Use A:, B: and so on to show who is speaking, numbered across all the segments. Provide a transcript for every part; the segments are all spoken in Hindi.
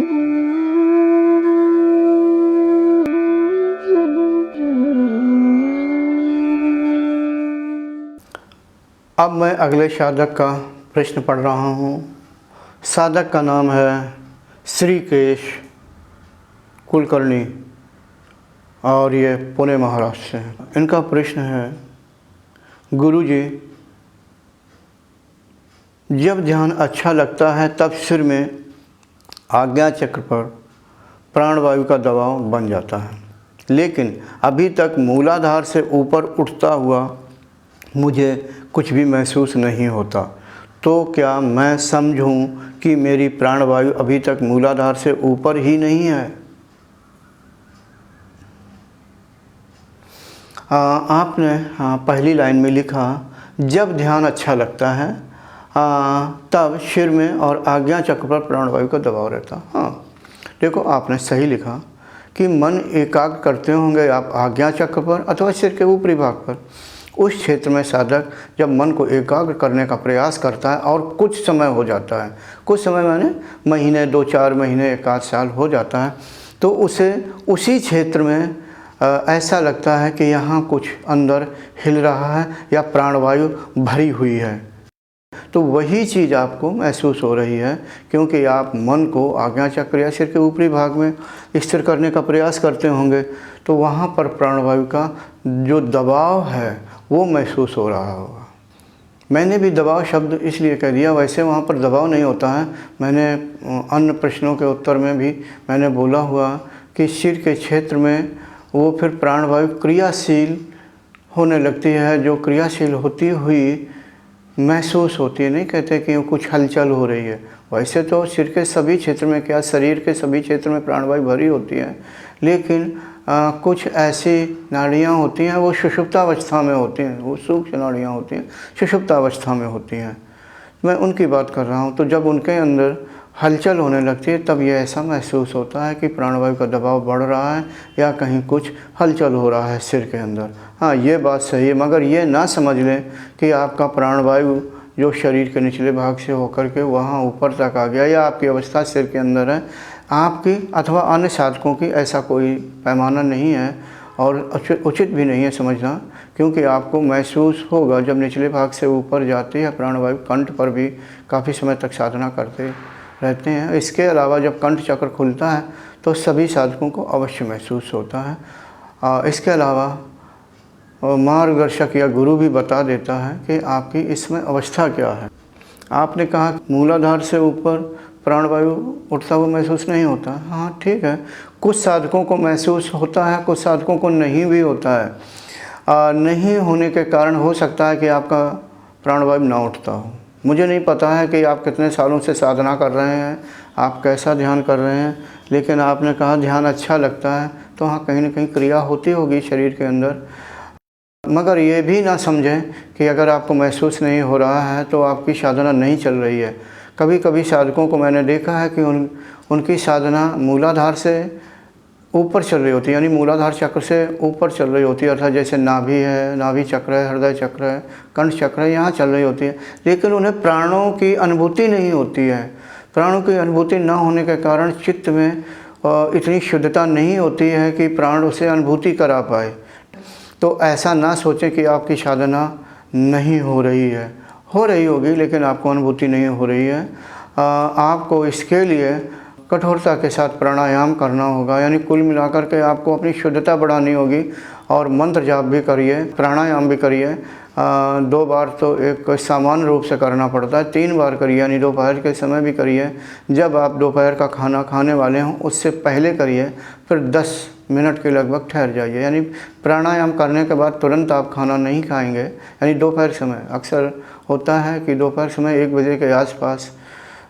A: अब मैं अगले साधक का प्रश्न पढ़ रहा हूँ। साधक का नाम है श्रीकेश कुलकर्णी और ये पुणे महाराष्ट्र से हैं। इनका प्रश्न है, गुरुजी, जब ध्यान अच्छा लगता है तब सिर में आज्ञा चक्र पर प्राणवायु का दबाव बन जाता है, लेकिन अभी तक मूलाधार से ऊपर उठता हुआ मुझे कुछ भी महसूस नहीं होता। तो क्या मैं समझूं कि मेरी प्राणवायु अभी तक मूलाधार से ऊपर ही नहीं है? आपने पहली लाइन में लिखा, जब ध्यान अच्छा लगता है तब सिर में और आज्ञा चक्र पर प्राणवायु का दबाव रहता। हाँ, देखो आपने सही लिखा कि मन एकाग्र करते होंगे आप आज्ञा चक्र पर अथवा सिर के ऊपरी भाग पर। उस क्षेत्र में साधक जब मन को एकाग्र करने का प्रयास करता है और कुछ समय हो जाता है, कुछ समय माने महीने, 2-4 महीने, 1 साल हो जाता है, तो उसे उसी क्षेत्र में ऐसा लगता है कि यहाँ कुछ अंदर हिल रहा है या प्राणवायु भरी हुई है। तो वही चीज़ आपको महसूस हो रही है, क्योंकि आप मन को आज्ञा चक्र या सिर के ऊपरी भाग में स्थिर करने का प्रयास करते होंगे, तो वहाँ पर प्राणवायु का जो दबाव है वो महसूस हो रहा होगा। मैंने भी दबाव शब्द इसलिए कह दिया, वैसे वहाँ पर दबाव नहीं होता है। मैंने अन्य प्रश्नों के उत्तर में भी मैंने बोला हुआ कि सिर के क्षेत्र में वो फिर प्राणवायु क्रियाशील होने लगती है, जो क्रियाशील होती हुई महसूस होती है। नहीं कहते कि कुछ हलचल हो रही है, वैसे तो सिर के सभी क्षेत्र में, क्या शरीर के सभी क्षेत्र में प्राणवायु भरी होती है, लेकिन कुछ ऐसी नाड़ियाँ होती हैं वो सुषुप्तावस्था में होती हैं, वो सूक्ष्म नाड़ियाँ होती हैं, सुषुप्तावस्था में होती हैं। मैं उनकी बात कर रहा हूँ। तो जब उनके अंदर हलचल होने लगती है तब ये ऐसा महसूस होता है कि प्राणवायु का दबाव बढ़ रहा है या कहीं कुछ हलचल हो रहा है सिर के अंदर। हाँ, ये बात सही है, मगर ये ना समझ लें कि आपका प्राणवायु जो शरीर के निचले भाग से होकर के वहाँ ऊपर तक आ गया या आपकी अवस्था सिर के अंदर है। आपकी अथवा अन्य साधकों की ऐसा कोई पैमाना नहीं है और उचित भी नहीं है समझना, क्योंकि आपको महसूस होगा जब निचले भाग से ऊपर जाती है प्राणवायु। कंठ पर भी काफ़ी समय तक साधना करते रहते हैं। इसके अलावा जब कंठ चक्र खुलता है तो सभी साधकों को अवश्य महसूस होता है। इसके अलावा मार्गदर्शक या गुरु भी बता देता है कि आपकी इसमें अवस्था क्या है। आपने कहा मूलाधार से ऊपर प्राणवायु उठता हुआ महसूस नहीं होता। हाँ ठीक है, कुछ साधकों को महसूस होता है, कुछ साधकों को नहीं भी होता है। नहीं होने के कारण हो सकता है कि आपका प्राणवायु ना उठता हो। मुझे नहीं पता है कि आप कितने सालों से साधना कर रहे हैं, आप कैसा ध्यान कर रहे हैं, लेकिन आपने कहा ध्यान अच्छा लगता है, तो हाँ कहीं ना कहीं क्रिया होती होगी शरीर के अंदर। मगर ये भी ना समझें कि अगर आपको महसूस नहीं हो रहा है तो आपकी साधना नहीं चल रही है। कभी कभी साधकों को मैंने देखा है कि उनकी साधना मूलाधार से ऊपर चल रही होती है, यानी मूलाधार चक्र से ऊपर चल रही होती है, अर्थात जैसे नाभि है, नाभि चक्र है, हृदय चक्र है, कंठ चक्र है, यहाँ चल रही होती है, लेकिन उन्हें प्राणों की अनुभूति नहीं होती है। प्राणों की अनुभूति न होने के कारण चित्त में इतनी शुद्धता नहीं होती है कि प्राण उसे अनुभूति करा पाए। तो ऐसा ना सोचें कि आपकी साधना नहीं हो रही है, हो रही होगी, लेकिन आपको अनुभूति नहीं हो रही है। आपको इसके लिए कठोरता के साथ प्राणायाम करना होगा, यानी कुल मिलाकर के आपको अपनी शुद्धता बढ़ानी होगी। और मंत्र जाप भी करिए, प्राणायाम भी करिए। 2 बार तो एक सामान्य रूप से करना पड़ता है, 3 बार करिए, यानी दोपहर के समय भी करिए। जब आप दोपहर का खाना खाने वाले हों उससे पहले करिए, फिर 10 मिनट के लगभग ठहर जाइए। यानी प्राणायाम करने के बाद तुरंत आप खाना नहीं खाएंगे, यानी दोपहर समय। अक्सर होता है कि दोपहर समय 1 बजे के आसपास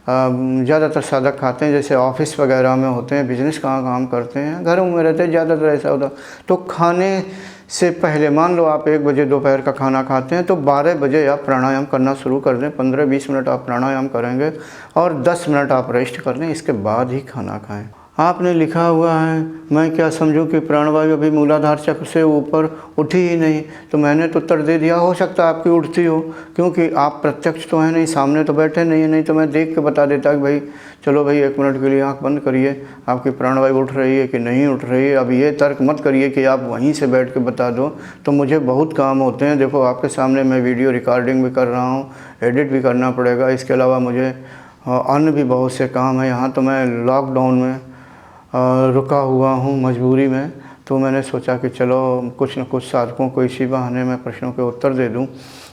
A: ज़्यादातर साधक खाते हैं, जैसे ऑफिस वगैरह में होते हैं, बिजनेस का काम करते हैं, घरों में रहते हैं, ज़्यादातर ऐसा होता। तो खाने से पहले मान लो आप 1 बजे दोपहर का खाना खाते हैं, तो 12 बजे आप प्राणायाम करना शुरू कर दें। 15-20 मिनट आप प्राणायाम करेंगे और 10 मिनट आप रेस्ट कर लें, इसके बाद ही खाना खाएं। आपने लिखा हुआ है मैं क्या समझूं कि प्राणवायु अभी मूलाधार चक्र से ऊपर उठी ही नहीं, तो मैंने तो उत्तर दे दिया हो सकता है आपकी उठती हो, क्योंकि आप प्रत्यक्ष तो हैं नहीं, सामने तो बैठे नहीं है, नहीं तो मैं देख के बता देता कि भाई चलो भाई 1 मिनट के लिए आंख बंद करिए, आपकी प्राणवायु उठ रही है कि नहीं उठ रही है। अब ये तर्क मत करिए कि आप वहीं से बैठ के बता दो, तो मुझे बहुत काम होते हैं। देखो आपके सामने मैं वीडियो रिकॉर्डिंग भी कर रहा हूँ, एडिट भी करना पड़ेगा, इसके अलावा मुझे अन्य भी बहुत से काम है। यहाँ तो मैं लॉकडाउन में रुका हुआ हूँ मजबूरी में, तो मैंने सोचा कि चलो कुछ न कुछ साधकों को इसी बहाने मैं प्रश्नों के उत्तर दे दूँ।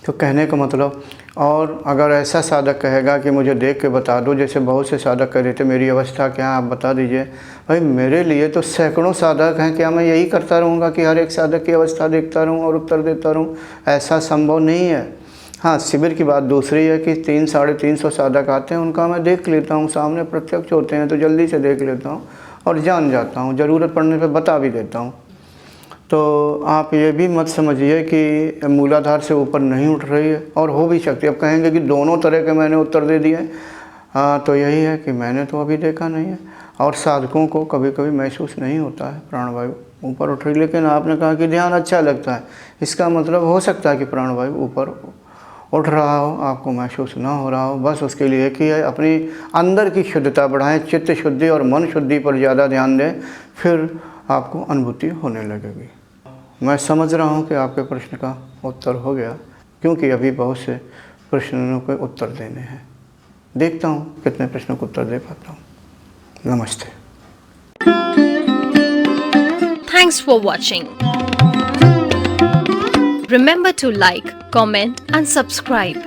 A: तो कहने का मतलब, और अगर ऐसा साधक कहेगा कि मुझे देख के बता दो, जैसे बहुत से साधक कह रहे थे मेरी अवस्था क्या है आप बता दीजिए, भाई मेरे लिए तो सैकड़ों साधक हैं, क्या मैं यही करता रहूँगा कि हर एक साधक की अवस्था देखता रहूँ और उत्तर देता रहूँ? ऐसा संभव नहीं है। हाँ, शिविर की बात दूसरी है कि 300-350 साधक आते हैं, उनका मैं देख लेता हूँ, सामने प्रत्यक्ष होते हैं तो जल्दी से देख लेता हूँ और जान जाता हूँ, ज़रूरत पड़ने पे बता भी देता हूँ। तो आप ये भी मत समझिए कि मूलाधार से ऊपर नहीं उठ रही है, और हो भी सकती है। अब कहेंगे कि दोनों तरह के मैंने उत्तर दे दिए, तो यही है कि मैंने तो अभी देखा नहीं है, और साधकों को कभी कभी महसूस नहीं होता है प्राणवायु ऊपर उठ रही। लेकिन आपने कहा कि ध्यान अच्छा लगता है, इसका मतलब हो सकता है कि प्राणवायु ऊपर उठ रहा हो, आपको महसूस ना हो रहा हो। बस उसके लिए एक ही है, अपनी अंदर की शुद्धता बढ़ाएं, चित्त शुद्धि और मन शुद्धि पर ज़्यादा ध्यान दें, फिर आपको अनुभूति होने लगेगी। मैं समझ रहा हूँ कि आपके प्रश्न का उत्तर हो गया, क्योंकि अभी बहुत से प्रश्नों के उत्तर देने हैं। देखता हूँ कितने प्रश्नों को उत्तर दे पाता हूँ। नमस्ते।
B: Thanks for watching. Remember to like, comment and subscribe.